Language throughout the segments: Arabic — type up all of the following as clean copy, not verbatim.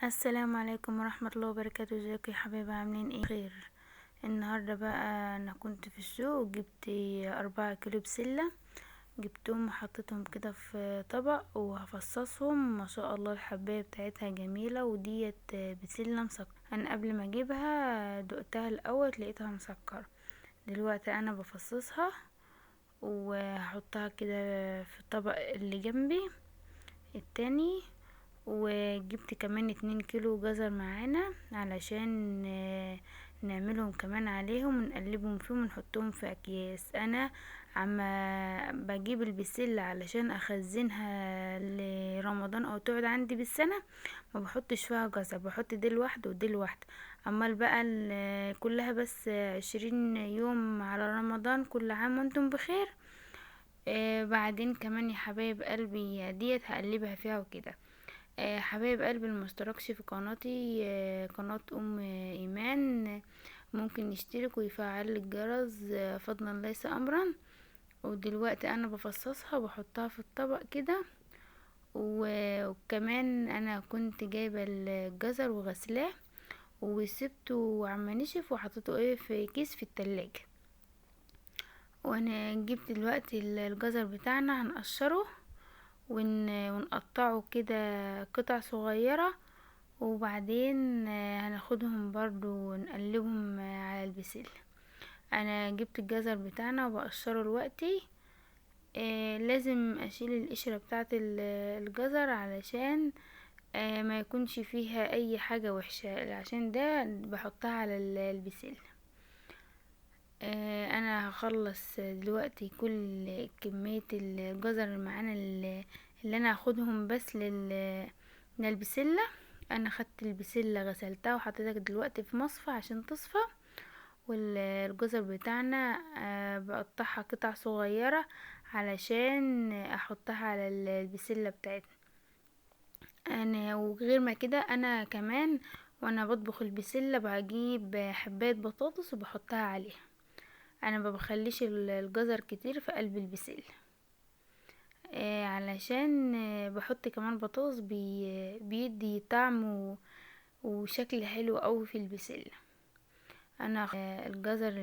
السلام عليكم ورحمة الله وبركاته. ازيكم يا حبايبي؟ عاملين ايه؟ خير. النهاردة بقى انا كنت في السوق، جبت 4 كيلو بسلة. جبتهم وحطيتهم كده في طبق وهفصصهم. ما شاء الله الحباية بتاعتها جميلة، وديت بسلة مسكرة. انا قبل ما اجيبها دقتها الاول لقيتها مسكرة. دلوقتي انا بفصصها وهحطها كده في الطبق اللي جنبي التاني. وجبت كمان 2 كيلو جزر معانا علشان نعملهم كمان عليهم ونقلبهم فيهم ونحطهم في اكياس. انا عما بجيب البسلة علشان اخزنها لرمضان او تقعد عندي بالسنة، ما بحطش فيها جزر، بحط دي لوحده ودي لوحده. امال بقى كلها بس 20 يوم على رمضان. كل عام وانتم بخير. بعدين كمان يا حبايب قلبي ديت هقلبها فيها وكده. حبايب قلبي المشتركش في قناتي، قناة ام ايمان، ممكن يشترك ويفعل الجرس، فضلا ليس امرا. ودلوقتي انا بفصصها وبحطها في الطبق كده. وكمان انا كنت جايبه الجزر وغسلاه وسبته عما نشف وحطيته في كيس في التلاجة. وانا جبت دلوقتي الجزر بتاعنا هنقشره ونقطعه كده قطع صغيرة. وبعدين هناخدهم برضو ونقلبهم على البسلة. انا جبت الجزر بتاعنا وبقشره دلوقتي. لازم اشيل القشرة بتاعت الجزر علشان ما يكونش فيها اي حاجة وحشة، عشان ده بحطها على البسلة. انا هخلص دلوقتي كل كمية الجزر اللي معانا اللي انا هاخدهم بس للبسلة. انا خدت البسلة غسلتها وحطيتها دلوقتي في مصفى عشان تصفى. والجزر بتاعنا بقطعها قطع صغيرة علشان احطها على البسلة بتاعتنا. انا وغير ما كده انا كمان وانا بطبخ البسلة بجيب حباية بطاطس وبحطها عليها. انا ما بخليش الجزر كتير في قلب البسلة، علشان بحط كمان بطاطس بيدي طعم وشكل حلو قوي في البسلة. انا الجزر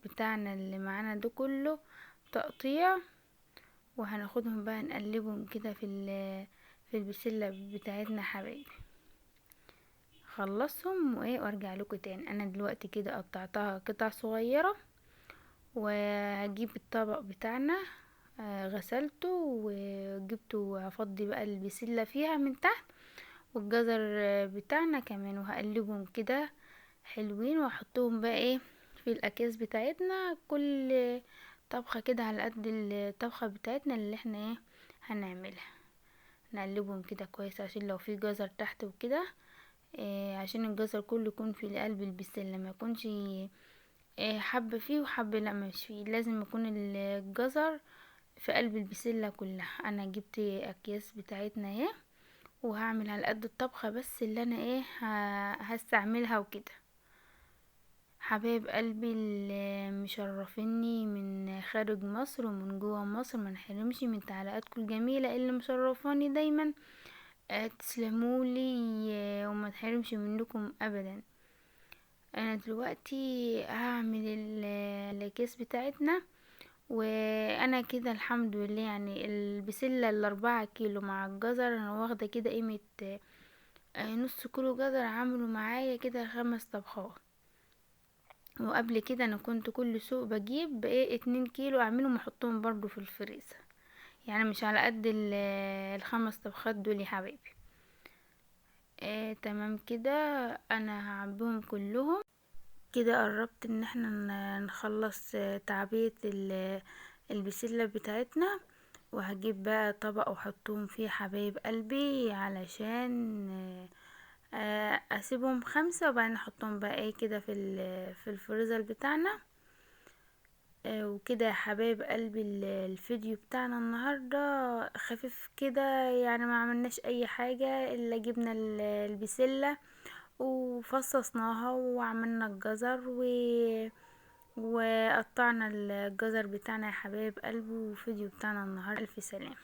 بتاعنا اللي معانا ده كله تقطيع، وهناخدهم بقى نقلبهم كده في البسلة بتاعتنا حبايبي. خلصهم وارجع لكم تاني. انا دلوقتي كده قطعتها قطع صغيرة، وهجيب الطبق بتاعنا غسلته وجبته وهفضي بقى البسلة فيها من تحت والجزر بتاعنا كمان، وهقلبهم كده حلوين واحطهم بقى في الاكياس بتاعتنا. كل طبخة كده على قد الطبخة بتاعتنا اللي احنا هنعملها. نقلبهم كده كويس عشان لو في جزر تحت وكده، عشان الجزر كله يكون في قلب البسلة، ما يكونش حبة فيه وحبة لا مش فيه. لازم يكون الجزر في قلب البسلة كلها. انا جبت اكياس بتاعتنا وهعمل على قد الطبخة بس اللي انا هستعملها وكده. حبايب قلبي اللي مشرفيني من خارج مصر ومن جوه مصر، ما نحرمش من تعليقاتكم الجميلة اللي مشرفاني دايما. تسلمولي وما نحرمش منكم ابدا. انا دلوقتي هعمل الكيس بتاعتنا. وانا كده الحمد لله يعني البسلة ال4 كيلو مع الجزر انا واخدة كده قيمة نص كيلو جزر، عملوا معايا كده 5 طبخات. وقبل كده انا كنت كل سوق بجيب 2 كيلو اعملهم واحطهم برضو في الفريزر، يعني مش على قد ال5 طبخات دول يا حبايبي. تمام كده. انا هعبيهم كلهم كده. قربت ان احنا نخلص تعبية البسلة بتاعتنا. وهجيب بقى طبق واحطهم فيه حبايب قلبي علشان اسيبهم 5 وبعدين احطهم بقى كده في الفريزر بتاعنا. وكده يا حبايب قلبي الفيديو بتاعنا النهاردة خفيف كده، يعني ما عملناش اي حاجة الا جبنا البسلة وفصصناها وعملنا الجزر وقطعنا الجزر بتاعنا يا حبايب قلبي. وفيديو بتاعنا النهاردة الف سلام.